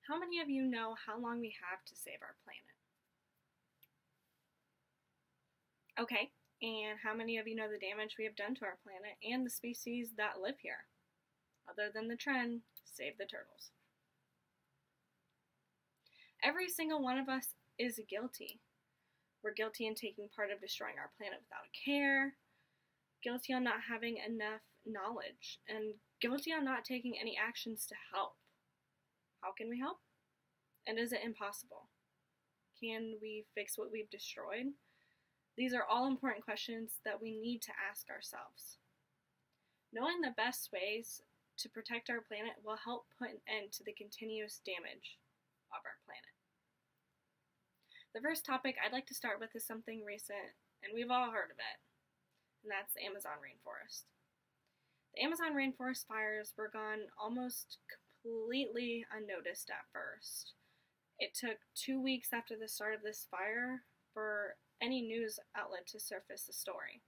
How many of you know how long we have to save our planet? Okay, and how many of you know the damage we have done to our planet and the species that live here? Other than the trend, save the turtles. Every single one of us is guilty. We're guilty in taking part of destroying our planet without a care, guilty on not having enough knowledge, and guilty on not taking any actions to help. How can we help? And is it impossible? Can we fix what we've destroyed? These are all important questions that we need to ask ourselves. Knowing the best ways to protect our planet will help put an end to the continuous damage of our planet. The first topic I'd like to start with is something recent, and we've all heard of it, and that's the Amazon rainforest. The Amazon rainforest fires were gone almost completely unnoticed at first. It took 2 weeks after the start of this fire for any news outlet to surface the story.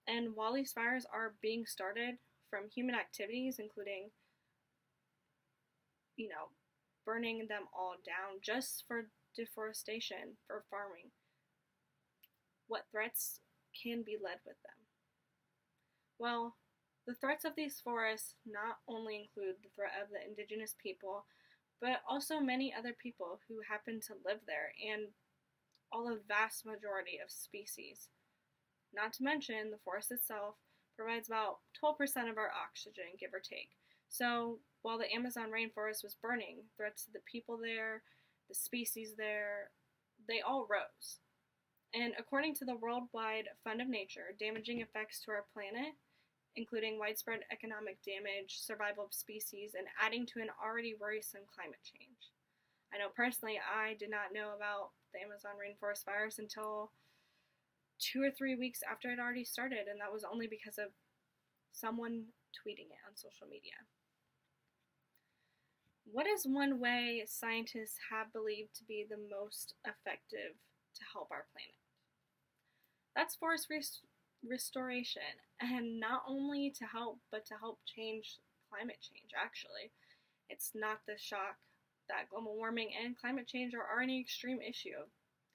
And while these fires are being started from human activities, including, burning them all down just for deforestation, for farming, what threats can be led with them? Well, the threats of these forests not only include the threat of the indigenous people, but also many other people who happen to live there, and all the vast majority of species. Not to mention, the forest itself provides about 12% of our oxygen, give or take. So, while the Amazon rainforest was burning, threats to the people there, the species there, they all rose. And according to the Worldwide Fund of Nature, damaging effects to our planet, including widespread economic damage, survival of species, and adding to an already worrisome climate change. I know personally I did not know about the Amazon rainforest fires until 2 or 3 weeks after it already started, and that was only because of someone tweeting it on social media. What is one way scientists have believed to be the most effective to help our planet? That's forest restoration, and not only to help, but to help change climate change, actually. It's not the shock that global warming and climate change are already an extreme issue,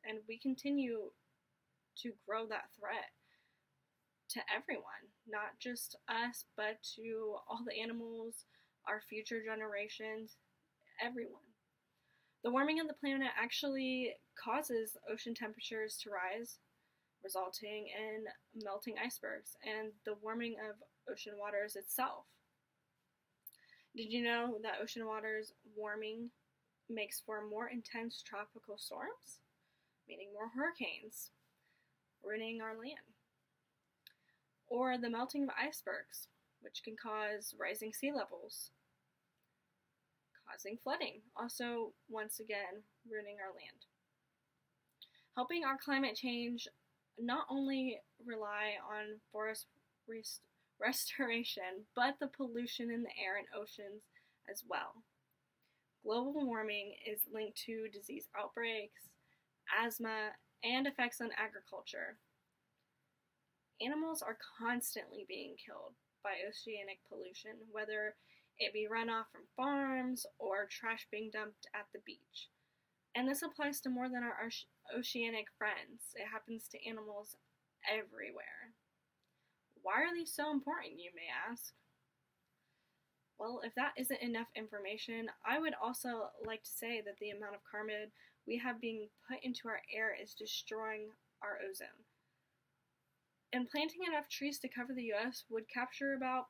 and we continue to grow that threat to everyone, not just us, but to all the animals, our future generations, everyone. The warming of the planet actually causes ocean temperatures to rise, resulting in melting icebergs and the warming of ocean waters itself. Did you know that ocean waters warming makes for more intense tropical storms, meaning more hurricanes, ruining our land? Or the melting of icebergs, which can cause rising sea levels, causing flooding, also once again ruining our land. Helping our climate change not only rely on forest restoration, but the pollution in the air and oceans as well. Global warming is linked to disease outbreaks, asthma, and effects on agriculture. Animals are constantly being killed by oceanic pollution, whether it be runoff from farms or trash being dumped at the beach. And this applies to more than our oceanic friends. It happens to animals everywhere. Why are these so important, you may ask? Well, if that isn't enough information, I would also like to say that the amount of carbon we have being put into our air is destroying our ozone. And planting enough trees to cover the US would capture about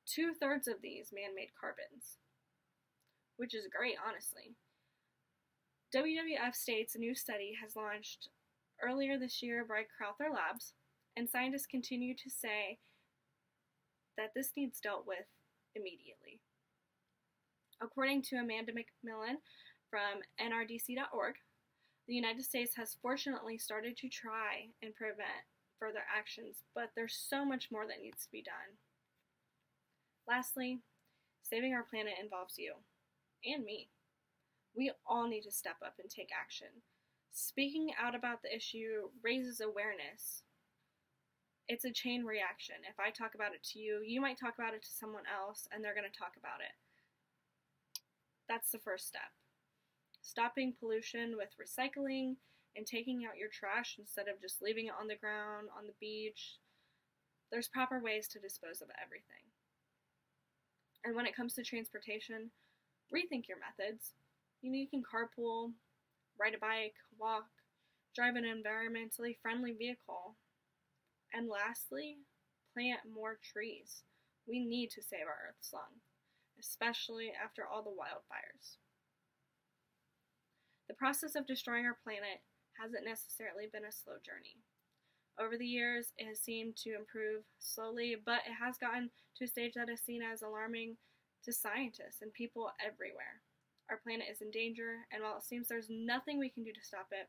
2/3 of these man-made carbons, which is great, honestly. WWF states a new study has launched earlier this year by Crowther Labs, and scientists continue to say that this needs dealt with immediately. According to Amanda McMillan from NRDC.org, the United States has fortunately started to try and prevent further actions, but there's so much more that needs to be done. Lastly, saving our planet involves you and me. We all need to step up and take action. Speaking out about the issue raises awareness. It's a chain reaction. If I talk about it to you, you might talk about it to someone else, and they're going to talk about it. That's the first step. Stopping pollution with recycling and taking out your trash instead of just leaving it on the ground, on the beach. There's proper ways to dispose of everything. And when it comes to transportation, rethink your methods. You can carpool, ride a bike, walk, drive an environmentally friendly vehicle. And lastly, plant more trees. We need to save our Earth's lung, especially after all the wildfires. The process of destroying our planet hasn't necessarily been a slow journey. Over the years, it has seemed to improve slowly, but it has gotten to a stage that is seen as alarming to scientists and people everywhere. Our planet is in danger, and while it seems there's nothing we can do to stop it,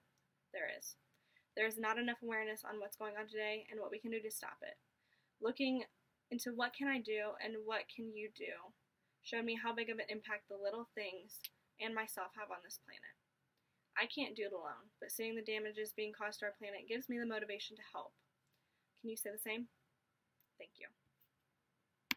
there is. There is not enough awareness on what's going on today and what we can do to stop it. Looking into what can I do and what can you do showed me how big of an impact the little things and myself have on this planet. I can't do it alone, but seeing the damages being caused to our planet gives me the motivation to help. Can you say the same? Thank you.